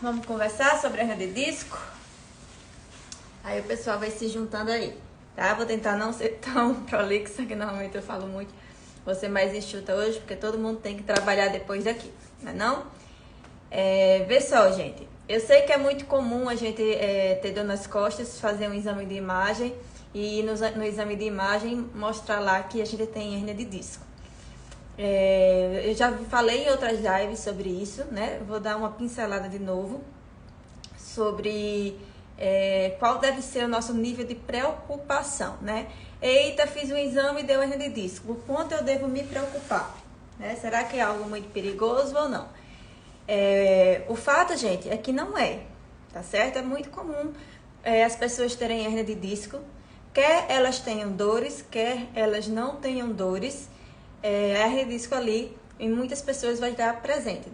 Vamos conversar sobre hernia de disco? Aí o pessoal vai se juntando aí, tá? Vou tentar não ser tão prolixa, que normalmente eu falo muito. Vou ser mais enxuta hoje, porque todo mundo tem que trabalhar depois daqui, não é não? Vê só, gente. Eu sei que é muito comum a gente ter dor nas costas, fazer um exame de imagem e no exame de imagem mostrar lá que a gente tem hernia de disco. Eu já falei em outras lives sobre isso, né? Vou dar uma pincelada de novo sobre qual deve ser o nosso nível de preocupação, né? Eita, fiz um exame e deu hernia de disco. O quanto eu devo me preocupar? Né? Será que é algo muito perigoso ou não? O fato, gente, é que não é, tá certo? É muito comum as pessoas terem hernia de disco, quer elas tenham dores, quer elas não tenham dores. A hernia de disco ali, em muitas pessoas vai estar presente.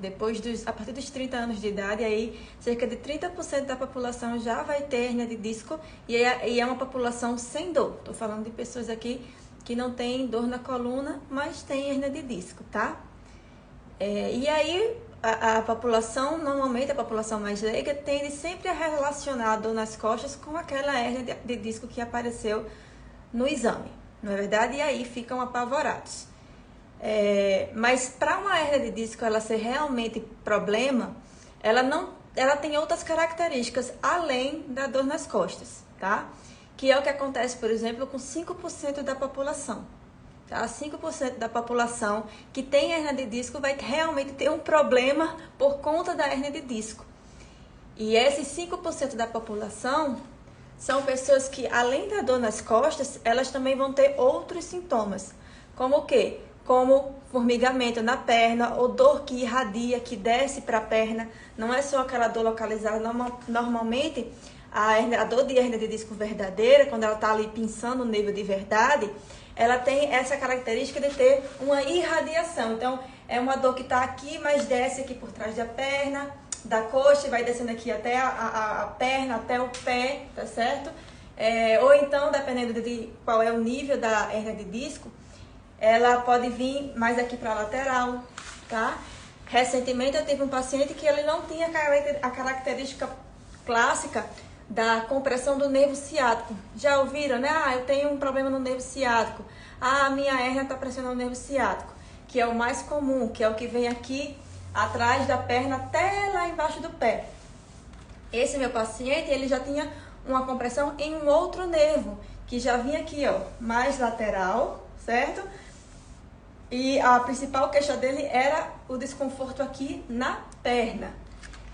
A partir dos 30 anos de idade, aí cerca de 30% da população já vai ter hernia de disco e é uma população sem dor. Estou falando de pessoas aqui que não têm dor na coluna, mas têm hernia de disco, tá? E aí a população, normalmente a população mais leiga, tende sempre a relacionar a dor nas costas com aquela hernia de disco que apareceu no exame, não é verdade? E aí ficam apavorados. Mas para uma hernia de disco ela ser realmente problema, ela tem outras características além da dor nas costas, tá? Que é o que acontece, por exemplo, com 5% da população. Tá? 5% da população que tem hernia de disco vai realmente ter um problema por conta da hernia de disco. E esses 5% da população são pessoas que, além da dor nas costas, elas também vão ter outros sintomas. Como o quê? Como formigamento na perna, ou dor que irradia, que desce para a perna. Não é só aquela dor localizada. Normalmente, a dor de hernia de disco verdadeira, quando ela está ali pinçando o nervo de verdade, ela tem essa característica de ter uma irradiação. Então, é uma dor que está aqui, mas desce aqui por trás da perna, da coxa, e vai descendo aqui até a perna, até o pé, tá certo? Ou então, dependendo de qual é o nível da hernia de disco, ela pode vir mais aqui para a lateral, tá? Recentemente eu tive um paciente que ele não tinha a característica clássica da compressão do nervo ciático. Já ouviram, né? Eu tenho um problema no nervo ciático. A minha hérnia está pressionando o nervo ciático, que é o mais comum, que é o que vem aqui atrás da perna até lá embaixo do pé. Esse meu paciente, ele já tinha uma compressão em um outro nervo, que já vinha aqui, ó, mais lateral, certo? E a principal queixa dele era o desconforto aqui na perna.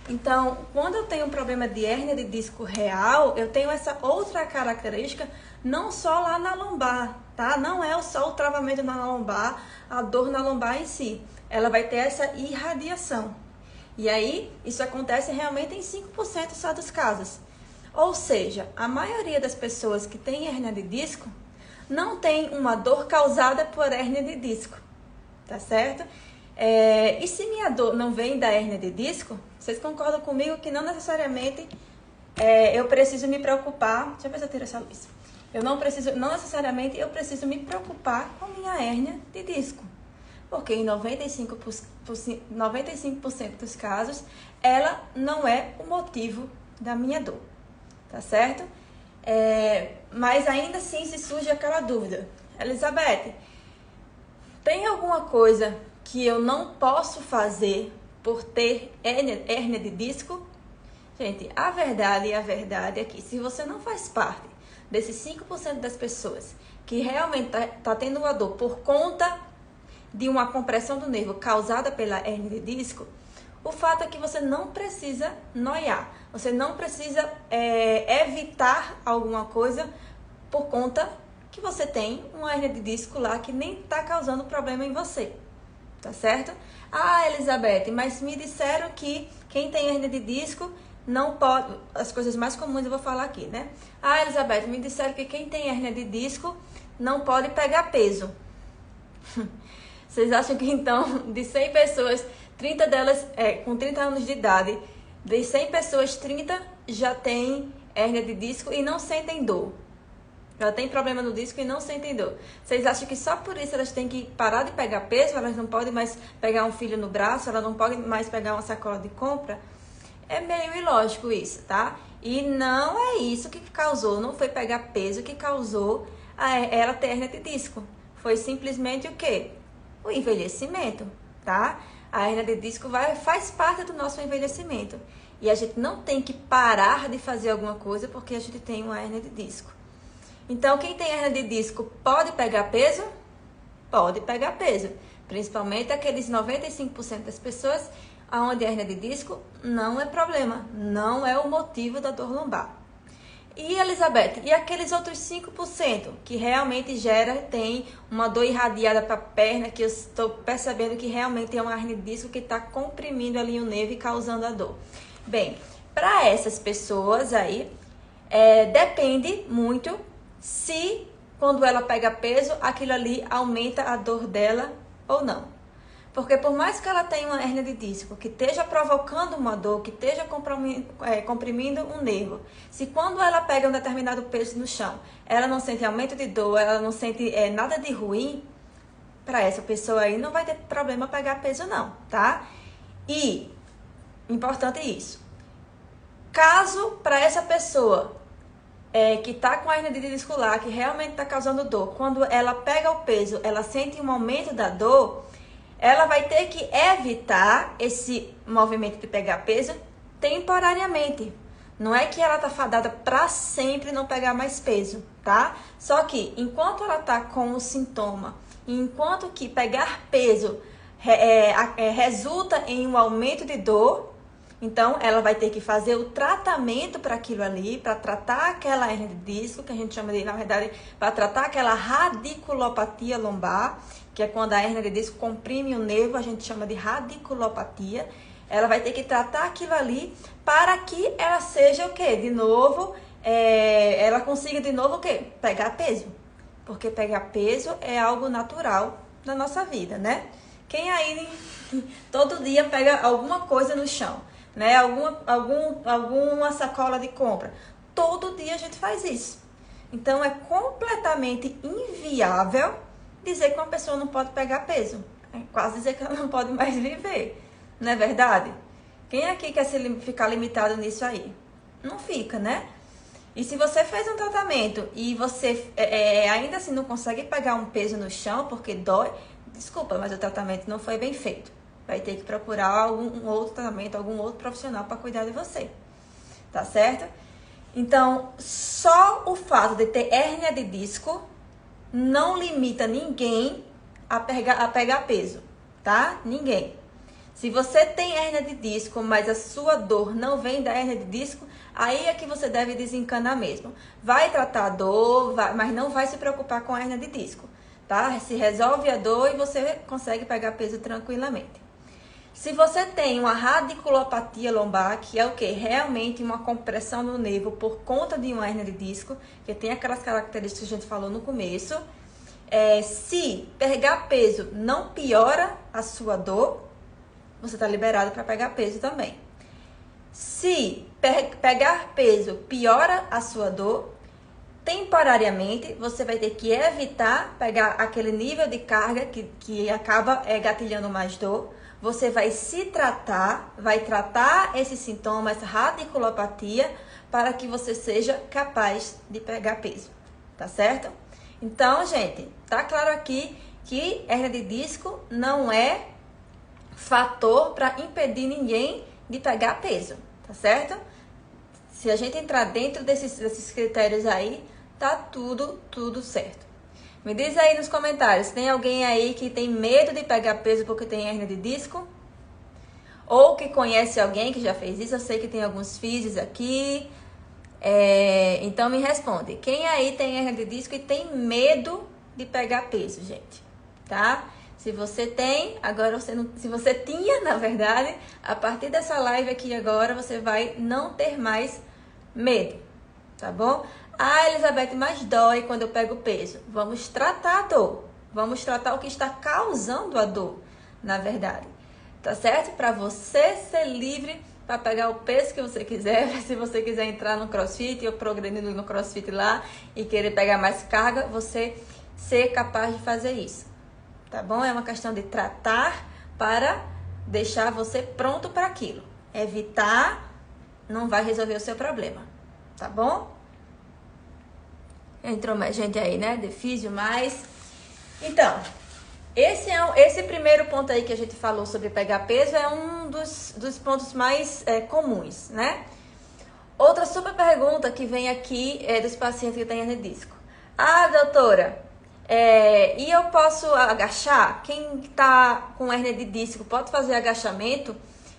Então, quando eu tenho um problema de hérnia de disco real, eu tenho essa outra característica, não só lá na lombar, tá? Não é só o travamento na lombar, a dor na lombar em si. Ela vai ter essa irradiação. E aí, isso acontece realmente em 5% só dos casos. Ou seja, a maioria das pessoas que têm hérnia de disco não tem uma dor causada por hérnia de disco, tá certo? E se minha dor não vem da hérnia de disco, vocês concordam comigo que não necessariamente eu preciso me preocupar. Deixa eu ver se eu tiro essa luz. Não necessariamente eu preciso me preocupar com minha hérnia de disco, porque em 95% dos casos ela não é o motivo da minha dor, tá certo? Mas ainda assim se surge aquela dúvida: Elizabeth, tem alguma coisa que eu não posso fazer por ter hérnia de disco? Gente, a verdade é que se você não faz parte desses 5% das pessoas que realmente tá tendo uma dor por conta de uma compressão do nervo causada pela hérnia de disco, o fato é que você não precisa noiar, você não precisa evitar alguma coisa por conta que você tem uma hernia de disco lá que nem está causando problema em você, tá certo? Elizabeth, mas me disseram que quem tem hernia de disco não pode... As coisas mais comuns eu vou falar aqui, né? Elizabeth, me disseram que quem tem hernia de disco não pode pegar peso. Vocês acham que então, de 100 pessoas, 30 delas com 30 anos de idade, de 100 pessoas, 30 já tem hérnia de disco e não sentem dor? Já tem problema no disco e não sentem dor. Vocês acham que só por isso elas têm que parar de pegar peso? Elas não podem mais pegar um filho no braço? Elas não podem mais pegar uma sacola de compra? É meio ilógico isso, tá? E não é isso que causou, não foi pegar peso que causou ela ter hérnia de disco. Foi simplesmente o quê? O envelhecimento, tá? A hérnia de disco faz parte do nosso envelhecimento. E a gente não tem que parar de fazer alguma coisa porque a gente tem uma hérnia de disco. Então, quem tem hérnia de disco pode pegar peso? Pode pegar peso. Principalmente aqueles 95% das pessoas onde a hérnia de disco não é problema, não é o motivo da dor lombar. E, Elizabeth, e aqueles outros 5% que realmente tem uma dor irradiada para a perna, que eu estou percebendo que realmente é uma hérnia de disco que está comprimindo ali o nervo e causando a dor? Bem, para essas pessoas aí, depende muito se quando ela pega peso, aquilo ali aumenta a dor dela ou não. Porque por mais que ela tenha uma hérnia de disco, que esteja provocando uma dor, que esteja comprimindo um nervo, se quando ela pega um determinado peso no chão, ela não sente aumento de dor, ela não sente nada de ruim, para essa pessoa aí não vai ter problema pegar peso não, tá? E, importante isso, caso para essa pessoa que está com a hérnia de disco lá, que realmente está causando dor, quando ela pega o peso, ela sente um aumento da dor, ela vai ter que evitar esse movimento de pegar peso temporariamente. Não é que ela tá fadada para sempre não pegar mais peso, tá? Só que enquanto ela tá com o sintoma, enquanto que pegar peso resulta em um aumento de dor, então ela vai ter que fazer o tratamento para aquilo ali, para tratar aquela hérnia de disco, que a gente chama de, na verdade, para tratar aquela radiculopatia lombar, que é quando a hérnia de disco comprime o nervo, a gente chama de radiculopatia. Ela vai ter que tratar aquilo ali para que ela seja o quê? De novo, ela consiga de novo o quê? Pegar peso. Porque pegar peso é algo natural na nossa vida, né? Quem aí todo dia pega alguma coisa no chão, né? Alguma sacola de compra. Todo dia a gente faz isso. Então é completamente inviável dizer que uma pessoa não pode pegar peso. É quase dizer que ela não pode mais viver. Não é verdade? Quem aqui quer ficar limitado nisso aí? Não fica, né? E se você fez um tratamento e você ainda assim não consegue pegar um peso no chão porque dói, desculpa, mas o tratamento não foi bem feito. Vai ter que procurar algum outro tratamento, algum outro profissional para cuidar de você. Tá certo? Então, só o fato de ter hérnia de disco não limita ninguém a pegar peso, tá? Ninguém. Se você tem hérnia de disco, mas a sua dor não vem da hérnia de disco, aí é que você deve desencanar mesmo. Vai tratar a dor, mas não vai se preocupar com a hérnia de disco, tá? Se resolve a dor e você consegue pegar peso tranquilamente. Se você tem uma radiculopatia lombar, que é o que? Realmente uma compressão no nervo por conta de uma hérnia de disco, que tem aquelas características que a gente falou no começo, se pegar peso não piora a sua dor, você está liberado para pegar peso também. Se pegar peso piora a sua dor, temporariamente você vai ter que evitar pegar aquele nível de carga que acaba gatilhando mais dor. Você vai se tratar, vai tratar esse sintoma, essa radiculopatia, para que você seja capaz de pegar peso, tá certo? Então, gente, tá claro aqui que hérnia de disco não é fator para impedir ninguém de pegar peso, tá certo? Se a gente entrar dentro desses critérios aí, tá tudo certo. Me diz aí nos comentários, tem alguém aí que tem medo de pegar peso porque tem hérnia de disco? Ou que conhece alguém que já fez isso? Eu sei que tem alguns físios aqui. Então me responde. Quem aí tem hérnia de disco e tem medo de pegar peso, gente? Tá? Se você tem, agora você não... Se você tinha, na verdade, a partir dessa live aqui agora, você vai não ter mais medo. Tá bom? Ah, Elizabeth, mas dói quando eu pego peso. Vamos tratar a dor. Vamos tratar o que está causando a dor, na verdade. Tá certo? Para você ser livre para pegar o peso que você quiser. Se você quiser entrar no CrossFit ou progredindo no CrossFit lá e querer pegar mais carga, você ser capaz de fazer isso. Tá bom? É uma questão de tratar para deixar você pronto para aquilo. Evitar não vai resolver o seu problema, tá bom? Entrou mais gente aí, né? De físio mais. Então, esse primeiro ponto aí que a gente falou sobre pegar peso é um dos pontos mais comuns, né? Outra super pergunta que vem aqui é dos pacientes que têm hernia de disco. Ah, doutora, e eu posso agachar? Quem está com hernia de disco pode fazer agachamento,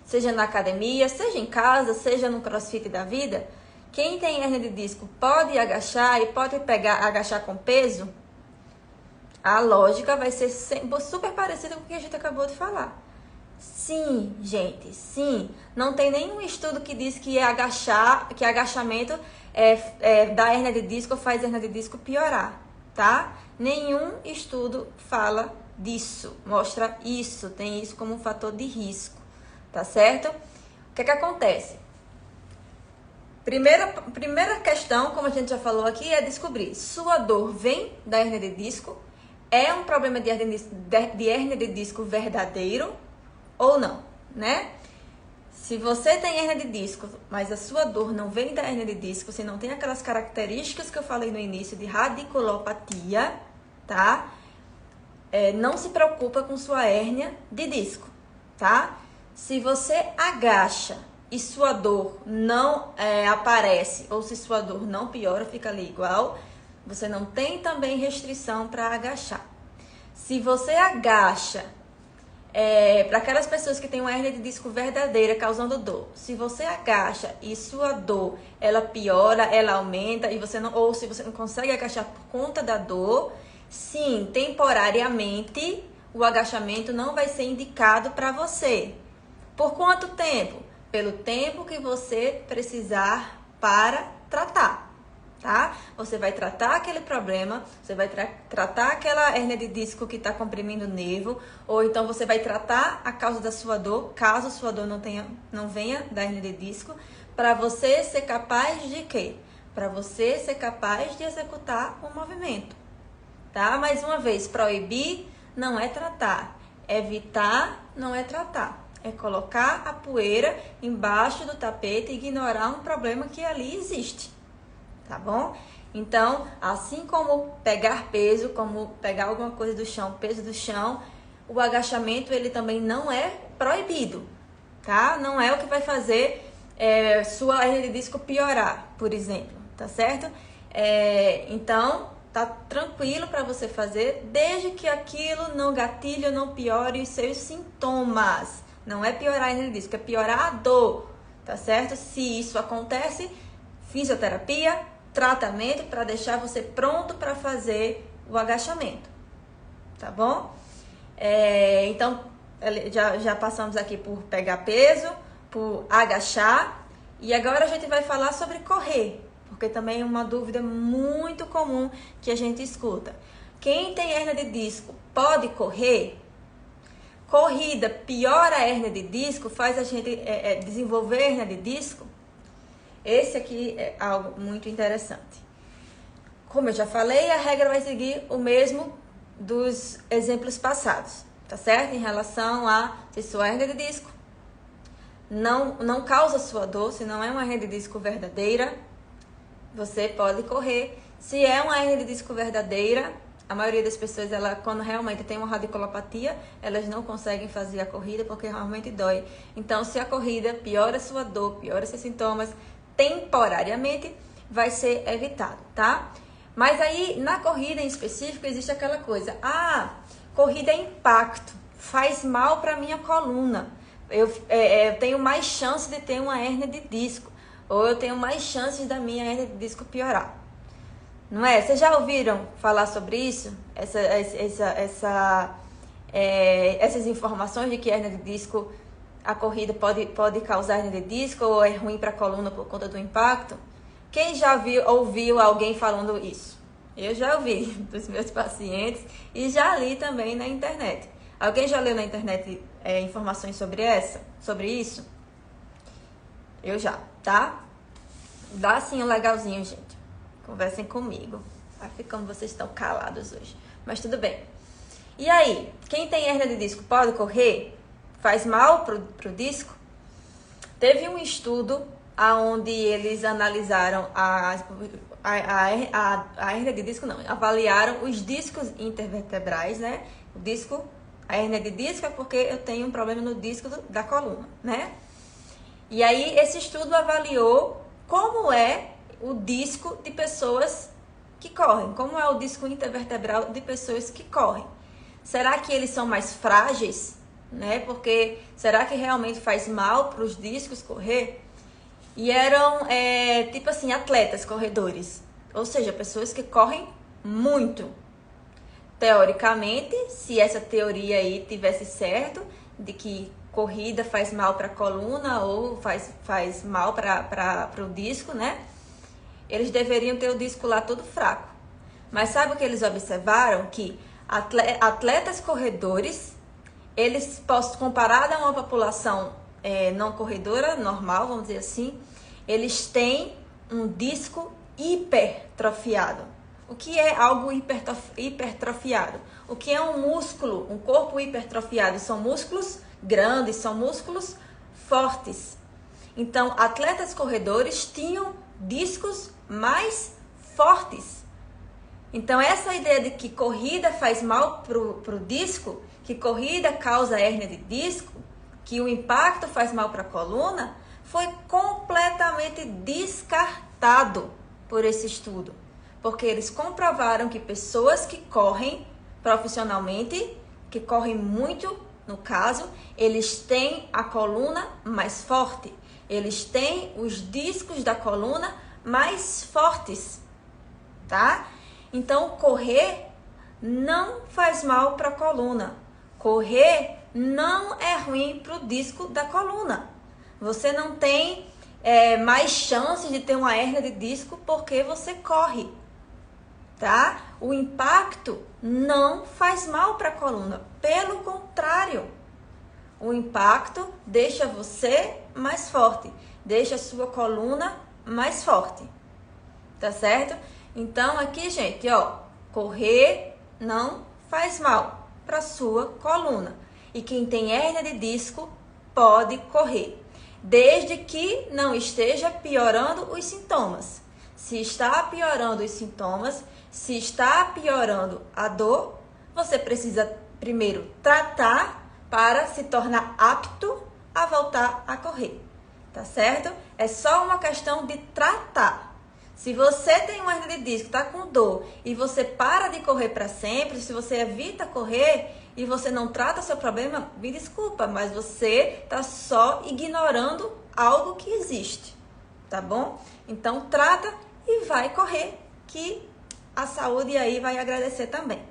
seja na academia, seja em casa, seja no crossfit da vida? Quem tem hernia de disco pode agachar e pode agachar com peso? A lógica vai ser super parecida com o que a gente acabou de falar. Sim, gente, sim. Não tem nenhum estudo que diz que agachamento da hernia de disco faz a hernia de disco piorar, tá? Nenhum estudo fala disso, mostra isso, tem isso como um fator de risco, tá certo? O que acontece? Primeira questão, como a gente já falou aqui, é descobrir: sua dor vem da hernia de disco? É um problema de hernia de disco verdadeiro ou não, né? Se você tem hernia de disco, mas a sua dor não vem da hernia de disco, se não tem aquelas características que eu falei no início de radiculopatia, tá? Não se preocupa com sua hérnia de disco, tá? Se você agacha e sua dor não aparece, ou se sua dor não piora, fica ali igual, você não tem também restrição para agachar. Se você agacha, para aquelas pessoas que têm uma hernia de disco verdadeira causando dor, se você agacha e sua dor, ela piora, ela aumenta, ou se você não consegue agachar por conta da dor, sim, temporariamente, o agachamento não vai ser indicado para você. Por quanto tempo? Pelo tempo que você precisar para tratar, tá? Você vai tratar aquele problema, você vai tratar aquela hérnia de disco que está comprimindo o nervo, ou então você vai tratar a causa da sua dor, caso sua dor não venha da hérnia de disco, para você ser capaz de quê? Para você ser capaz de executar o movimento, tá? Mais uma vez, proibir não é tratar, evitar não é tratar. É colocar a poeira embaixo do tapete e ignorar um problema que ali existe, tá bom? Então, assim como pegar peso, como pegar alguma coisa do chão, peso do chão, o agachamento ele também não é proibido, tá? Não é o que vai fazer sua hernia de disco piorar, por exemplo, tá certo? Então, tá tranquilo para você fazer, desde que aquilo não gatilhe, não piore os seus sintomas. Não é piorar a hernia de disco, é piorar a dor, tá certo? Se isso acontece, fisioterapia, tratamento para deixar você pronto para fazer o agachamento, tá bom? Então, já passamos aqui por pegar peso, por agachar, e agora a gente vai falar sobre correr, porque também é uma dúvida muito comum que a gente escuta. Quem tem hernia de disco pode correr? Corrida piora a hernia de disco, faz a gente desenvolver hernia de disco? Esse aqui é algo muito interessante. Como eu já falei, a regra vai seguir o mesmo dos exemplos passados, tá certo? Em relação a se sua hernia de disco não causa sua dor, se não é uma hernia de disco verdadeira, você pode correr. Se é uma hernia de disco verdadeira, a maioria das pessoas, quando realmente tem uma radiculopatia, elas não conseguem fazer a corrida porque realmente dói. Então, se a corrida piora a sua dor, piora seus sintomas, temporariamente vai ser evitado, tá? Mas aí, na corrida em específico, existe aquela coisa. Corrida é impacto, faz mal para minha coluna. Eu tenho mais chance de ter uma hérnia de disco, ou eu tenho mais chances da minha hérnia de disco piorar. Não é? Vocês já ouviram falar sobre isso? Essas informações de que hérnia de disco, a corrida pode causar hérnia de disco ou é ruim para a coluna por conta do impacto? Quem já ouviu alguém falando isso? Eu já ouvi dos meus pacientes e já li também na internet. Alguém já leu na internet informações sobre isso? Eu já, tá? Dá sim um legalzinho, gente. Conversem comigo. Vai ficando, vocês estão calados hoje. Mas tudo bem. E aí, quem tem hérnia de disco pode correr? Faz mal pro disco? Teve um estudo onde eles analisaram a hérnia de disco, não, avaliaram os discos intervertebrais, né? O disco, a hérnia de disco é porque eu tenho um problema no disco da coluna, né? E aí esse estudo avaliou como é o disco de pessoas que correm, como é o disco intervertebral de pessoas que correm. Será que eles são mais frágeis, né? Porque será que realmente faz mal para os discos correr? E eram, tipo assim, atletas, corredores. Ou seja, pessoas que correm muito. Teoricamente, se essa teoria aí tivesse certo, de que corrida faz mal para a coluna ou faz mal para o disco, né? Eles deveriam ter o disco lá todo fraco. Mas sabe o que eles observaram? Que atletas corredores, eles, comparado a uma população não corredora, normal, vamos dizer assim, eles têm um disco hipertrofiado. O que é algo hipertrofiado? O que é um músculo, um corpo hipertrofiado? São músculos grandes, são músculos fortes. Então, atletas corredores tinham discos mais fortes. Então, essa ideia de que corrida faz mal pro disco, que corrida causa hérnia de disco, que o impacto faz mal para a coluna, foi completamente descartado por esse estudo. Porque eles comprovaram que pessoas que correm profissionalmente, que correm muito, no caso, eles têm a coluna mais forte. Eles têm os discos da coluna mais fortes, tá? Então, correr não faz mal para a coluna. Correr não é ruim para o disco da coluna. Você não tem mais chances de ter uma hérnia de disco porque você corre, tá? O impacto não faz mal para a coluna. Pelo contrário, o impacto deixa você mais forte, deixa a sua coluna mais forte, tá certo? Então, aqui, gente, ó, correr não faz mal para sua coluna. E quem tem hérnia de disco pode correr, desde que não esteja piorando os sintomas. Se está piorando os sintomas, se está piorando a dor, você precisa primeiro tratar para se tornar apto a voltar a correr, tá certo? É só uma questão de tratar. Se você tem uma hernia de disco, está com dor e você para de correr para sempre, se você evita correr e você não trata seu problema, me desculpa, mas você está só ignorando algo que existe, tá bom? Então trata e vai correr, que a saúde aí vai agradecer também.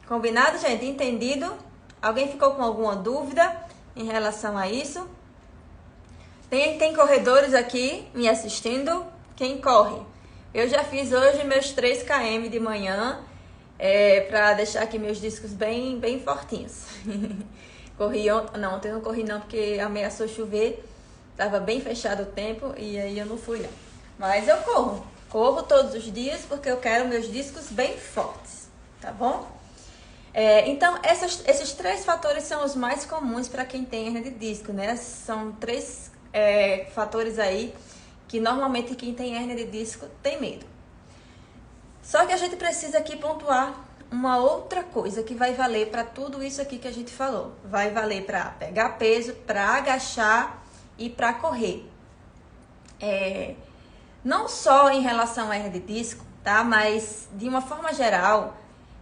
Combinado, gente? Entendido? Alguém ficou com alguma dúvida em relação a isso? Tem corredores aqui me assistindo? Quem corre? Eu já fiz hoje meus 3 km de manhã, para deixar aqui meus discos bem fortinhos. Corri ontem, não, ontem eu não corri não, porque ameaçou chover, estava bem fechado o tempo e aí eu não fui não. Mas eu corro todos os dias porque eu quero meus discos bem fortes, tá bom? Então, esses 3 fatores são os mais comuns para quem tem hernia de disco, né? São 3 fatores aí que normalmente quem tem hernia de disco tem medo. Só que a gente precisa aqui pontuar uma outra coisa que vai valer para tudo isso aqui que a gente falou. Vai valer para pegar peso, para agachar e para correr. Não só em relação à hernia de disco, tá? Mas de uma forma geral,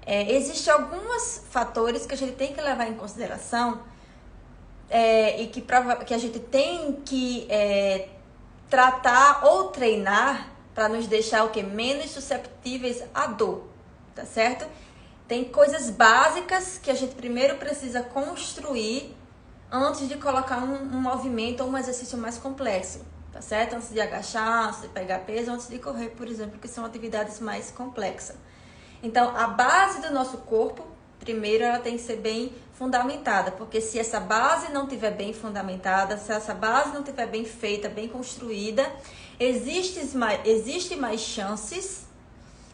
existem alguns fatores que a gente tem que levar em consideração e que a gente tem que tratar ou treinar para nos deixar o quê? Menos susceptíveis à dor, tá certo? Tem coisas básicas que a gente primeiro precisa construir antes de colocar um movimento ou um exercício mais complexo, tá certo? Antes de agachar, antes de pegar peso, antes de correr, por exemplo, que são atividades mais complexas. Então, a base do nosso corpo, primeiro, ela tem que ser bem fundamentada, porque se essa base não estiver bem fundamentada, se essa base não estiver bem feita, bem construída, existe mais chances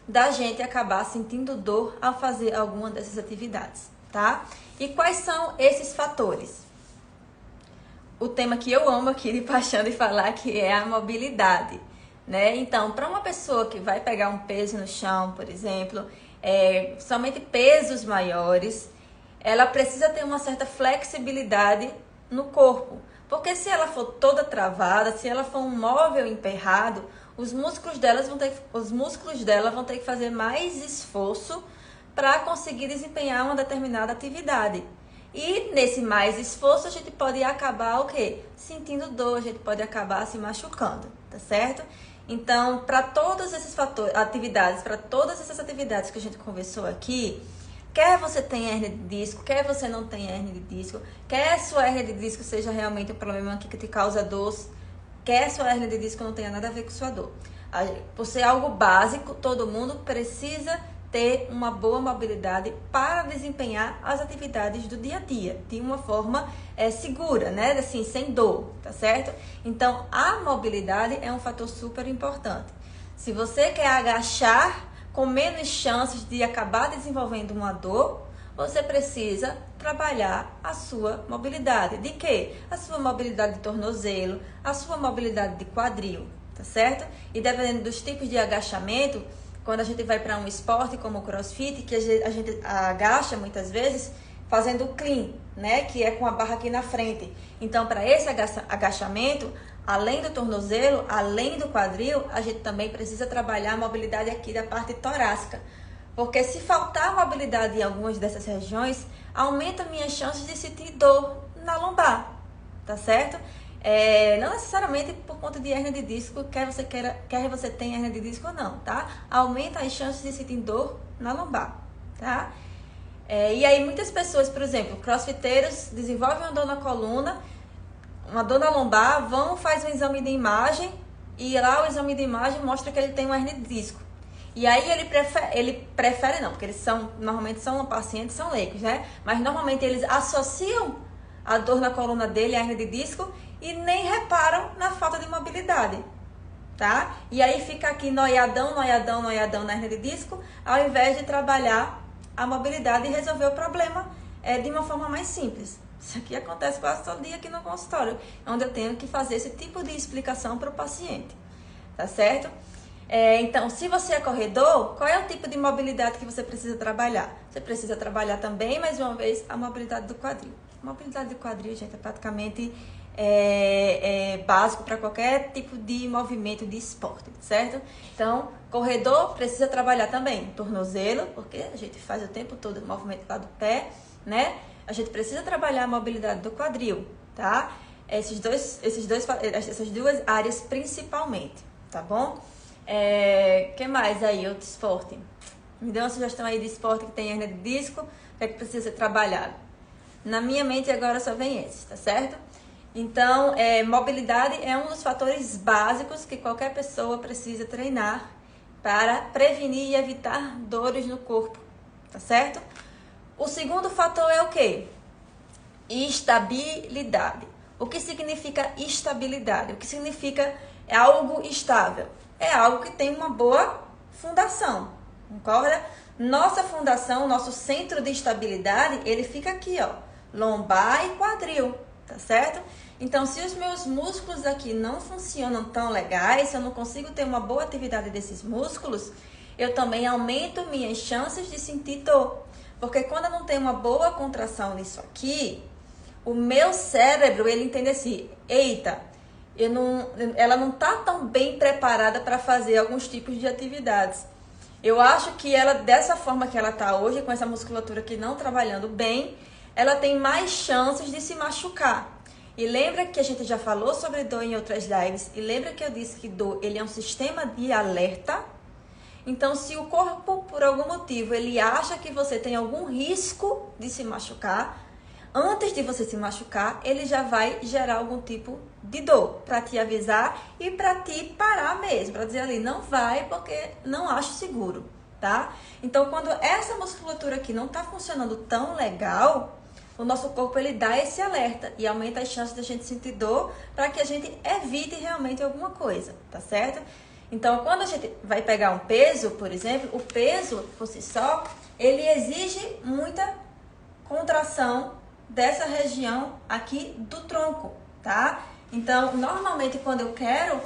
da gente acabar sentindo dor ao fazer alguma dessas atividades, tá? E quais são esses fatores? o tema que eu amo aqui de paixão de falar, que é a mobilidade, né? Então, para uma pessoa que vai pegar um peso no chão, por exemplo, somente pesos maiores, ela precisa ter uma certa flexibilidade no corpo. Porque se ela for toda travada, se ela for um móvel emperrado, os músculos dela vão ter que fazer mais esforço para conseguir desempenhar uma determinada atividade. E nesse mais esforço a gente pode acabar o quê? Sentindo dor, a gente pode acabar se machucando, tá certo? Então, para todos esses atividades que a gente conversou aqui, quer você tenha hérnia de disco, quer você não tenha hérnia de disco, quer sua hérnia de disco seja realmente um problema que te causa dor, quer sua hérnia de disco não tenha nada a ver com sua dor. Por ser algo básico, todo mundo precisa ter uma boa mobilidade para desempenhar as atividades do dia a dia, de uma forma segura, né? Assim, sem dor, tá certo? Então, a mobilidade é um fator super importante. Se você quer agachar com menos chances de acabar desenvolvendo uma dor, você precisa trabalhar a sua mobilidade. De quê? A sua mobilidade de tornozelo, a sua mobilidade de quadril, tá certo? E dependendo dos tipos de agachamento, quando a gente vai para um esporte como o CrossFit, que a gente agacha muitas vezes fazendo o clean, né? Que é com a barra aqui na frente. Então, para esse agachamento, além do tornozelo, além do quadril, a gente também precisa trabalhar a mobilidade aqui da parte torácica. Porque se faltar mobilidade em algumas dessas regiões, aumenta minhas chances de sentir dor na lombar, tá certo? Não necessariamente por conta de hérnia de disco, quer você tenha hérnia de disco ou não, tá? Aumenta as chances de sentir dor na lombar, tá? E aí muitas pessoas, por exemplo, crossfiteiros, desenvolvem uma dor na coluna, uma dor na lombar, faz um exame de imagem e lá o exame de imagem mostra que ele tem uma hérnia de disco. E aí ele prefere não, porque eles normalmente são pacientes, são leigos, né? Mas normalmente eles associam a dor na coluna dele, a hérnia de disco, e nem reparam na falta de mobilidade, tá? E aí fica aqui noiadão na hérnia de disco, ao invés de trabalhar a mobilidade e resolver o problema de uma forma mais simples. Isso aqui acontece quase todo dia aqui no consultório, onde eu tenho que fazer esse tipo de explicação para o paciente, tá certo? Então, se você é corredor, qual é o tipo de mobilidade que você precisa trabalhar? Você precisa trabalhar também, mais uma vez, a mobilidade do quadril. A mobilidade do quadril, gente, é praticamente básico para qualquer tipo de movimento de esporte, certo? Então, corredor precisa trabalhar também tornozelo, porque a gente faz o tempo todo o movimento lá do pé, né? A gente precisa trabalhar a mobilidade do quadril, tá? Essas duas áreas principalmente, tá bom? Que mais aí, outro esporte? Me dê uma sugestão aí de esporte que tem hérnia de disco, o que é que precisa ser trabalhado? Na minha mente agora só vem esse, tá certo? Então, mobilidade é um dos fatores básicos que qualquer pessoa precisa treinar para prevenir e evitar dores no corpo, tá certo? O segundo fator é o quê? Estabilidade. O que significa estabilidade? O que significa algo estável? É algo que tem uma boa fundação, concorda? Nossa fundação, nosso centro de estabilidade, ele fica aqui, ó, lombar e quadril, tá certo? Então, se os meus músculos aqui não funcionam tão legais, se eu não consigo ter uma boa atividade desses músculos, eu também aumento minhas chances de sentir dor. Porque quando eu não tenho uma boa contração nisso aqui, o meu cérebro, ele entende assim, eita, ela não tá tão bem preparada para fazer alguns tipos de atividades. Eu acho que ela, dessa forma que ela tá hoje, com essa musculatura aqui não trabalhando bem, ela tem mais chances de se machucar. E lembra que a gente já falou sobre dor em outras lives, e lembra que eu disse que dor, ele é um sistema de alerta. Então, se o corpo, por algum motivo, ele acha que você tem algum risco de se machucar, antes de você se machucar, ele já vai gerar algum tipo de dor para te avisar e para te parar mesmo, para dizer ali, não vai porque não acho seguro, tá? Então, quando essa musculatura aqui não tá funcionando tão legal, o nosso corpo ele dá esse alerta e aumenta as chances de a gente sentir dor para que a gente evite realmente alguma coisa, tá certo? Então, quando a gente vai pegar um peso, por exemplo, o peso por si só, ele exige muita contração dessa região aqui do tronco, tá? Então, normalmente quando eu quero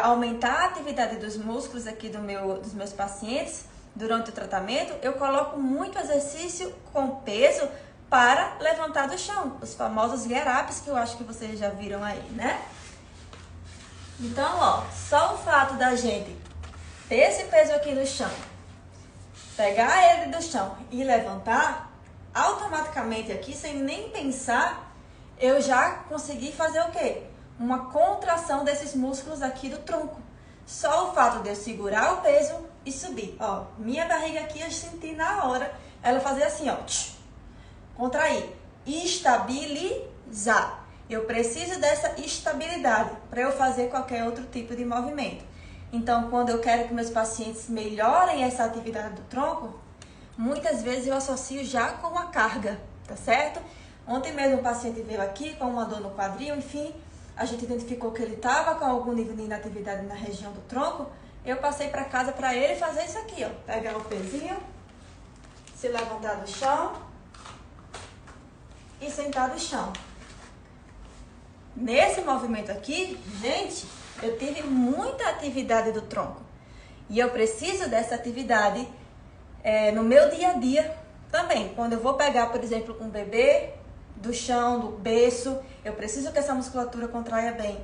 aumentar a atividade dos músculos aqui dos meus pacientes durante o tratamento, eu coloco muito exercício com peso para levantar do chão, os famosos get-ups que eu acho que vocês já viram aí, né? Então, ó, só o fato da gente ter esse peso aqui no chão, pegar ele do chão e levantar, automaticamente aqui, sem nem pensar, eu já consegui fazer o quê? Uma contração desses músculos aqui do tronco. Só o fato de eu segurar o peso e subir. Ó, minha barriga aqui eu senti na hora ela fazer assim, ó, contrair, estabilizar. Eu preciso dessa estabilidade para eu fazer qualquer outro tipo de movimento. Então, quando eu quero que meus pacientes melhorem essa atividade do tronco, muitas vezes eu associo já com a carga, tá certo? Ontem mesmo o paciente veio aqui com uma dor no quadril, enfim, a gente identificou que ele estava com algum nível de inatividade na região do tronco. Eu passei para casa para ele fazer isso aqui, ó. Pegar o pezinho, se levantar do chão e sentar do chão. Nesse movimento aqui, gente, eu tive muita atividade do tronco. E eu preciso dessa atividade no meu dia a dia também. Quando eu vou pegar, por exemplo, um bebê do chão, do berço, eu preciso que essa musculatura contraia bem,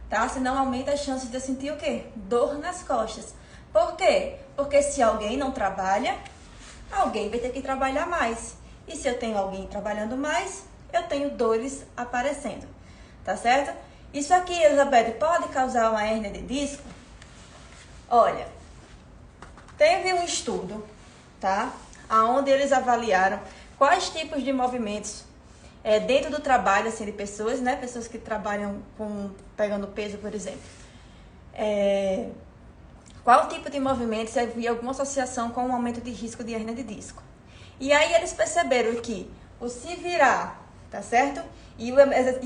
tá? Senão aumenta as chances de eu sentir o quê? Dor nas costas. Por quê? Porque se alguém não trabalha, alguém vai ter que trabalhar mais. E se eu tenho alguém trabalhando mais, eu tenho dores aparecendo, tá certo? Isso aqui, Elizabeth, pode causar uma hérnia de disco? Olha, teve um estudo, tá? Onde eles avaliaram quais tipos de movimentos dentro do trabalho, assim, de pessoas, né? Pessoas que trabalham pegando peso, por exemplo. Qual tipo de movimento se havia alguma associação com um aumento de risco de hérnia de disco. E aí eles perceberam que o se virar, tá certo? E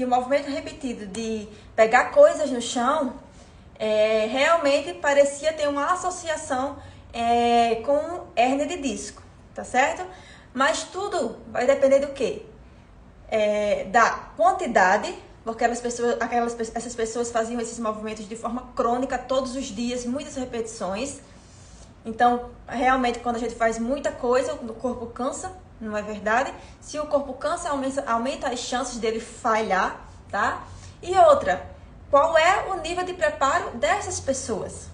o movimento repetido de pegar coisas no chão, realmente parecia ter uma associação com hérnia de disco, tá certo? Mas tudo vai depender do quê? Da quantidade, porque essas pessoas faziam esses movimentos de forma crônica todos os dias, muitas repetições. Então, realmente, quando a gente faz muita coisa, o corpo cansa, não é verdade? Se o corpo cansa, aumenta as chances dele falhar, tá? E outra, qual é o nível de preparo dessas pessoas?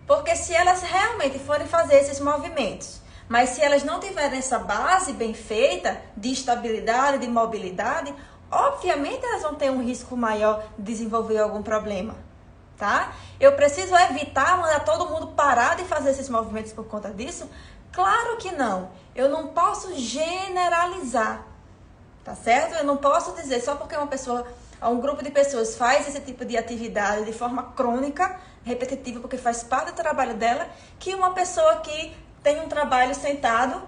Porque se elas realmente forem fazer esses movimentos, mas se elas não tiverem essa base bem feita de estabilidade, de mobilidade, obviamente elas vão ter um risco maior de desenvolver algum problema, tá? Eu preciso evitar mandar todo mundo parar de fazer esses movimentos por conta disso? Claro que não. Eu não posso generalizar, tá certo? Eu não posso dizer só porque um grupo de pessoas faz esse tipo de atividade de forma crônica, repetitiva, porque faz parte do trabalho dela, que uma pessoa que tem um trabalho sentado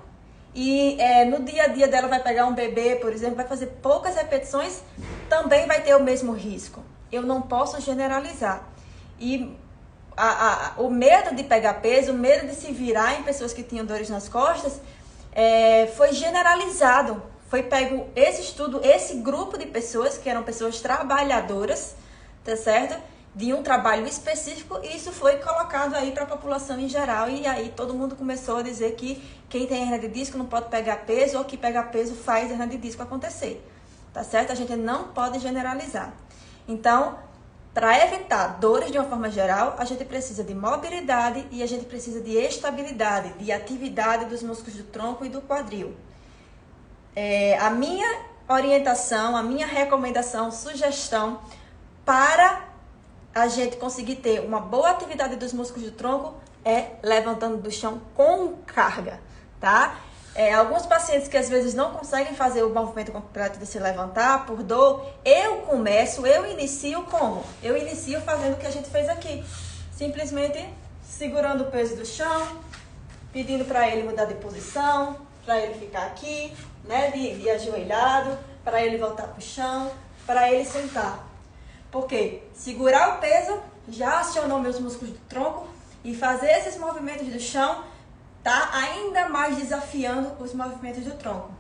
e no dia a dia dela vai pegar um bebê, por exemplo, vai fazer poucas repetições, também vai ter o mesmo risco. Eu não posso generalizar. E o medo de pegar peso, o medo de se virar em pessoas que tinham dores nas costas, foi generalizado. Foi pego esse estudo, esse grupo de pessoas, que eram pessoas trabalhadoras, tá certo? De um trabalho específico, e isso foi colocado aí para a população em geral, e aí todo mundo começou a dizer que quem tem hernia de disco não pode pegar peso, ou que pegar peso faz hernia de disco acontecer, tá certo? A gente não pode generalizar. Então, para evitar dores de uma forma geral, a gente precisa de mobilidade e a gente precisa de estabilidade, de atividade dos músculos do tronco e do quadril. A minha orientação, a minha recomendação, sugestão para a gente conseguir ter uma boa atividade dos músculos do tronco levantando do chão com carga, tá? Alguns pacientes que às vezes não conseguem fazer o movimento completo de se levantar por dor, eu inicio como? Eu inicio fazendo o que a gente fez aqui. Simplesmente segurando o peso do chão, pedindo para ele mudar de posição, para ele ficar aqui, né, de ajoelhado, para ele voltar para o chão, para ele sentar. Porque segurar o peso já acionou meus músculos do tronco e fazer esses movimentos do chão tá ainda mais desafiando os movimentos do tronco.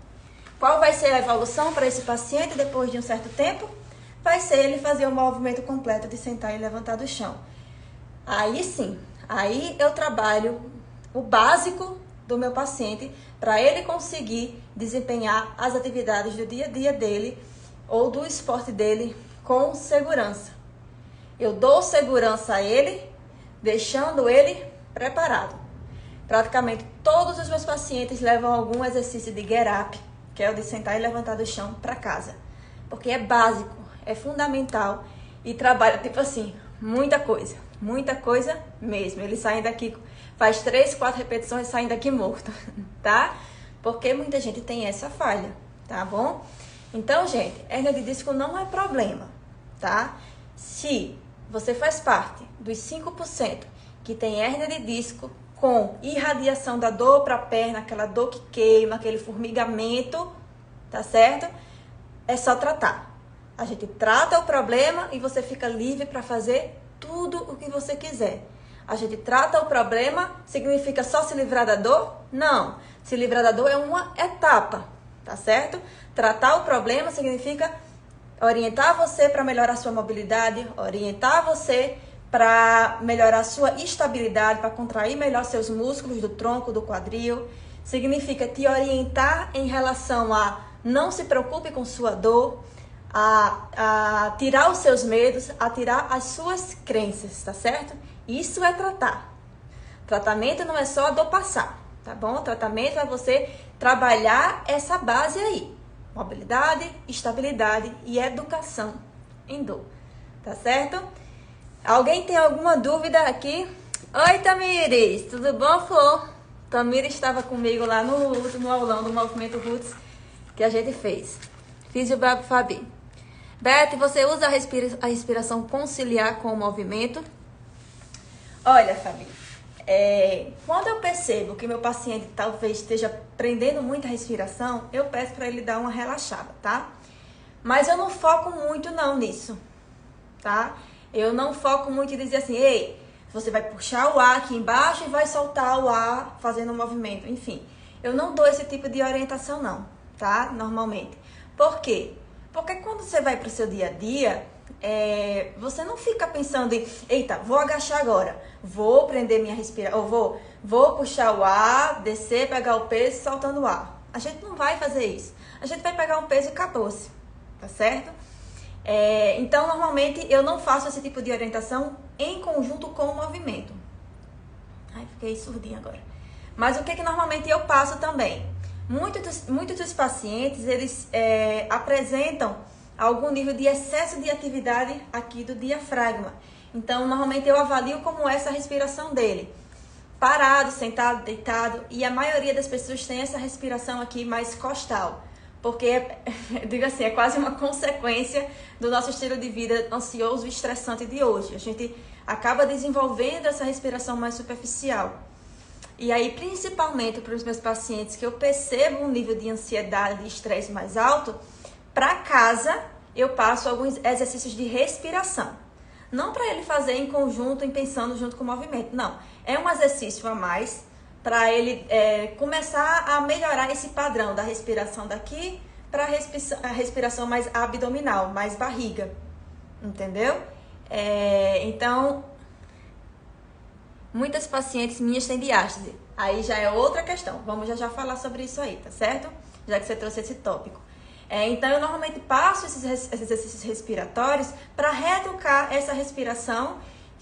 Qual vai ser a evolução para esse paciente depois de um certo tempo? vai ser ele fazer o movimento completo de sentar e levantar do chão. Aí sim, aí eu trabalho o básico do meu paciente para ele conseguir desempenhar as atividades do dia a dia dele ou do esporte dele com segurança. Eu dou segurança a ele, deixando ele preparado. Praticamente todos os meus pacientes levam algum exercício de get up, que é o de sentar e levantar do chão, para casa. Porque é básico, é fundamental e trabalha, tipo assim, muita coisa mesmo. Eles saem daqui, faz 3, 4 repetições e saem daqui morto, tá? Porque muita gente tem essa falha, tá bom? Então, gente, hérnia de disco não é problema, tá? Se você faz parte dos 5% que tem hérnia de disco com irradiação da dor para a perna, aquela dor que queima, aquele formigamento, tá certo? É só tratar. A gente trata o problema e você fica livre para fazer tudo o que você quiser. A gente trata o problema, significa só se livrar da dor? Não. Se livrar da dor é uma etapa, tá certo? Tratar o problema significa orientar você para melhorar a sua mobilidade, orientar você para melhorar a sua estabilidade, para contrair melhor seus músculos do tronco, do quadril. Significa te orientar em relação a não se preocupe com sua dor, a tirar os seus medos, a tirar as suas crenças, tá certo? Isso é tratar. Tratamento não é só a dor passar, tá bom? Tratamento é você trabalhar essa base aí. Mobilidade, estabilidade e educação em dor, tá certo? Alguém tem alguma dúvida aqui? Oi, Tamires, tudo bom, Flor? Tamires estava comigo lá no último aulão do movimento Roots que a gente fez. Fiz o Brabo Fabi. Beth, você usa a respiração conciliar com o movimento? Olha, Fabi, quando eu percebo que meu paciente talvez esteja prendendo muita respiração, eu peço para ele dar uma relaxada, tá? Mas eu não foco muito não nisso, tá? Eu não foco muito em dizer assim, ei, você vai puxar o ar aqui embaixo e vai soltar o ar fazendo um movimento. Enfim, eu não dou esse tipo de orientação não, tá? Normalmente. Por quê? Porque quando você vai para o seu dia a dia, você não fica pensando em, eita, vou agachar agora, vou prender minha respiração, ou vou puxar o ar, descer, pegar o peso e soltando o ar. A gente não vai fazer isso. A gente vai pegar um peso e acabou-se, tá certo? Então, normalmente, eu não faço esse tipo de orientação em conjunto com o movimento. Ai, fiquei surdinha agora. Mas o que normalmente eu passo também? Muitos dos pacientes, eles apresentam algum nível de excesso de atividade aqui do diafragma. Então, normalmente eu avalio como é essa respiração dele. Parado, sentado, deitado. E a maioria das pessoas tem essa respiração aqui mais costal. Porque, digo assim, é quase uma consequência do nosso estilo de vida ansioso e estressante de hoje. A gente acaba desenvolvendo essa respiração mais superficial. E aí, principalmente para os meus pacientes que eu percebo um nível de ansiedade e estresse mais alto, para casa eu passo alguns exercícios de respiração. Não para ele fazer em conjunto, pensando junto com o movimento, não. É um exercício a mais para ele começar a melhorar esse padrão da respiração daqui para a respiração mais abdominal, mais barriga, entendeu? Então, muitas pacientes minhas têm diástase, aí já é outra questão, vamos já falar sobre isso aí, tá certo? Já que você trouxe esse tópico. Então, eu normalmente passo esses exercícios respiratórios para reeducar essa respiração,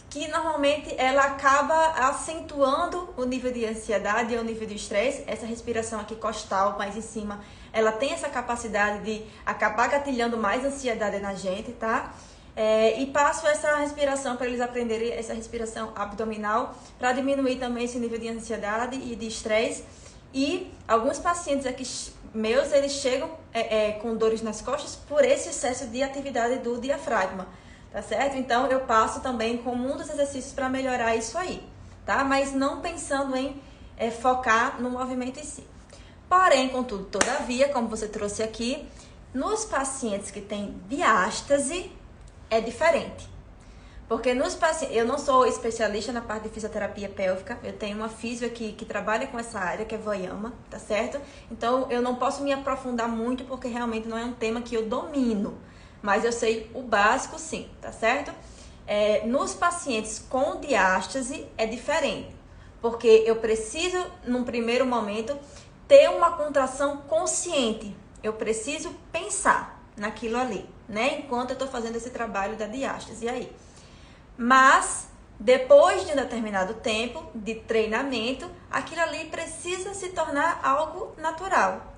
que normalmente ela acaba acentuando o nível de ansiedade e o nível de estresse. Essa respiração aqui costal, mais em cima, ela tem essa capacidade de acabar gatilhando mais ansiedade na gente, tá? E passo essa respiração para eles aprenderem essa respiração abdominal para diminuir também esse nível de ansiedade e de estresse. E alguns pacientes aqui meus, eles chegam com dores nas costas por esse excesso de atividade do diafragma. Tá certo? Então, eu passo também como um dos exercícios para melhorar isso aí, tá? Mas não pensando em focar no movimento em si. Porém, contudo, todavia, como você trouxe aqui, nos pacientes que têm diástase, é diferente. Porque nos pacientes, eu não sou especialista na parte de fisioterapia pélvica, eu tenho uma físio aqui que trabalha com essa área, que é Voyama, tá certo? Então, eu não posso me aprofundar muito, porque realmente não é um tema que eu domino. mas eu sei o básico sim, tá certo? Nos pacientes com diástase é diferente, porque eu preciso, num primeiro momento, ter uma contração consciente. Eu preciso pensar naquilo ali, né? Enquanto eu estou fazendo esse trabalho da diástase aí. Mas, depois de um determinado tempo de treinamento, aquilo ali precisa se tornar algo natural,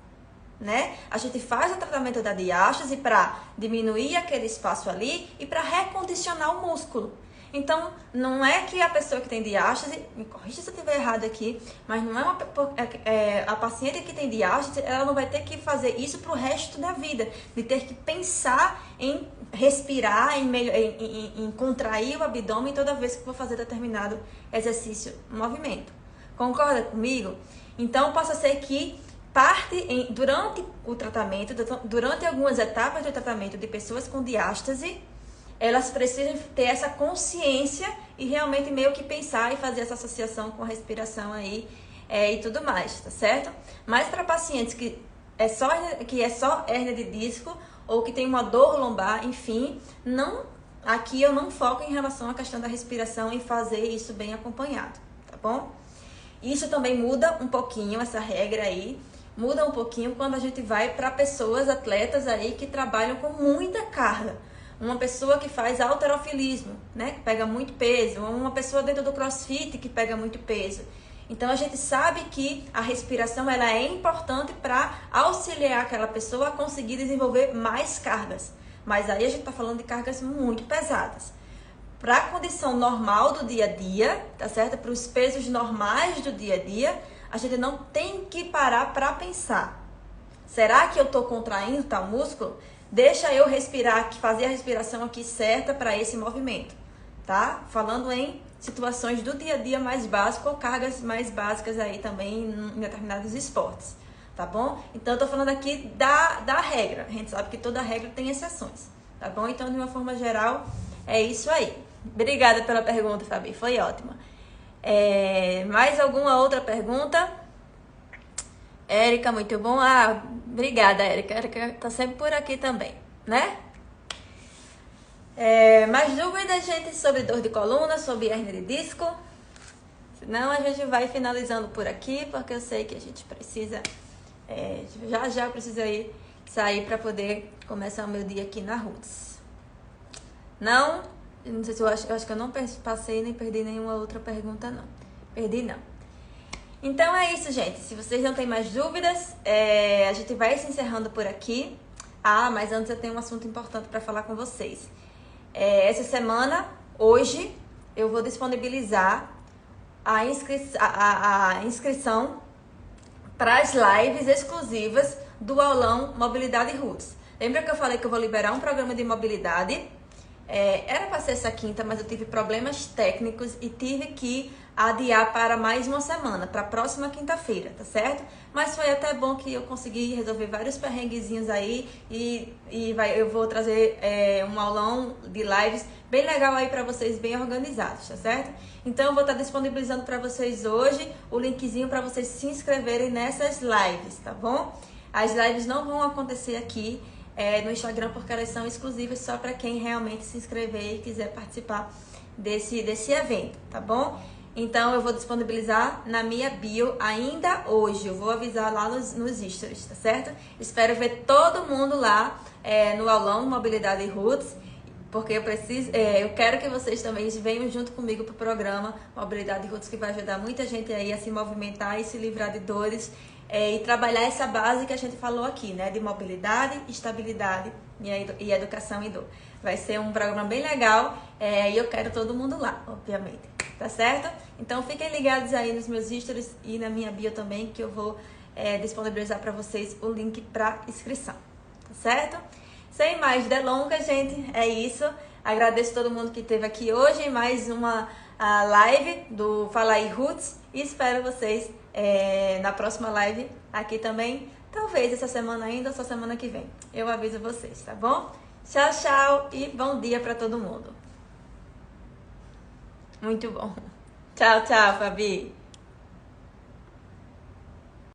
né? A gente faz o tratamento da diástase para diminuir aquele espaço ali e para recondicionar o músculo. Então, não é que a pessoa que tem diástase, me corrija se eu estiver errado aqui, mas não é a paciente que tem diástase, ela não vai ter que fazer isso para o resto da vida, de ter que pensar em respirar, em contrair o abdômen toda vez que for fazer determinado exercício, movimento. Concorda comigo? Então, possa ser que durante o tratamento, durante algumas etapas do tratamento de pessoas com diástase, elas precisam ter essa consciência e realmente meio que pensar e fazer essa associação com a respiração aí e tudo mais, tá certo? Mas para pacientes que é só hérnia de disco ou que tem uma dor lombar, enfim, aqui eu não foco em relação à questão da respiração e fazer isso bem acompanhado, tá bom? Isso também muda um pouquinho, essa regra aí, muda um pouquinho quando a gente vai para pessoas, atletas aí que trabalham com muita carga. Uma pessoa que faz halterofilismo, né, que pega muito peso, ou uma pessoa dentro do crossfit que pega muito peso. Então a gente sabe que a respiração ela é importante para auxiliar aquela pessoa a conseguir desenvolver mais cargas. Mas aí a gente está falando de cargas muito pesadas. Para a condição normal do dia a dia, tá certo? Para os pesos normais do dia a dia, a gente não tem que parar para pensar. Será que eu estou contraindo tal músculo? Deixa eu respirar, fazer a respiração aqui certa para esse movimento, tá? Falando em situações do dia a dia mais básico ou cargas mais básicas aí também em determinados esportes, tá bom? Então, eu tô falando aqui da regra. A gente sabe que toda regra tem exceções, tá bom? Então, de uma forma geral, é isso aí. Obrigada pela pergunta, Fabi. Foi ótima. Mais alguma outra pergunta? Érica, muito bom. Obrigada, Érica. Érica tá sempre por aqui também, né? Mais dúvidas, gente, sobre dor de coluna, sobre hérnia de disco? Senão a gente vai finalizando por aqui, porque eu sei que a gente precisa... já precisa sair para poder começar o meu dia aqui na Roots. Não sei se eu acho que eu não passei nem perdi nenhuma outra pergunta, não. Perdi, não. Então é isso, gente. Se vocês não têm mais dúvidas, a gente vai se encerrando por aqui. Mas antes eu tenho um assunto importante para falar com vocês. Essa semana, hoje, eu vou disponibilizar a inscrição para as lives exclusivas do aulão Mobilidade Roots. Lembra que eu falei que eu vou liberar um programa de mobilidade? Era para ser essa quinta, mas eu tive problemas técnicos e tive que adiar para mais uma semana, para a próxima quinta-feira, tá certo? Mas foi até bom que eu consegui resolver vários perrenguezinhos aí eu vou trazer um aulão de lives bem legal aí para vocês, bem organizados, tá certo? Então eu vou estar disponibilizando para vocês hoje o linkzinho para vocês se inscreverem nessas lives, tá bom? As lives não vão acontecer aqui no Instagram, porque elas são exclusivas só para quem realmente se inscrever e quiser participar desse evento, tá bom? Então, eu vou disponibilizar na minha bio ainda hoje. Eu vou avisar lá nos stories, tá certo? Espero ver todo mundo lá no aulão Mobilidade Roots, porque eu quero que vocês também venham junto comigo pro programa Mobilidade Roots, que vai ajudar muita gente aí a se movimentar e se livrar de dores e trabalhar essa base que a gente falou aqui, né? De mobilidade, estabilidade e educação e dor. Vai ser um programa bem legal e eu quero todo mundo lá, obviamente. Tá certo? Então fiquem ligados aí nos meus stories e na minha bio também, que eu vou disponibilizar para vocês o link para inscrição. Tá certo? Sem mais delongas, gente, é isso. Agradeço todo mundo que esteve aqui hoje em mais uma live do Fala aí Roots e espero vocês na próxima live aqui também. Talvez essa semana ainda ou só semana que vem. Eu aviso vocês, tá bom? Tchau, tchau e bom dia para todo mundo. Muito bom. Tchau, tchau, Fabi.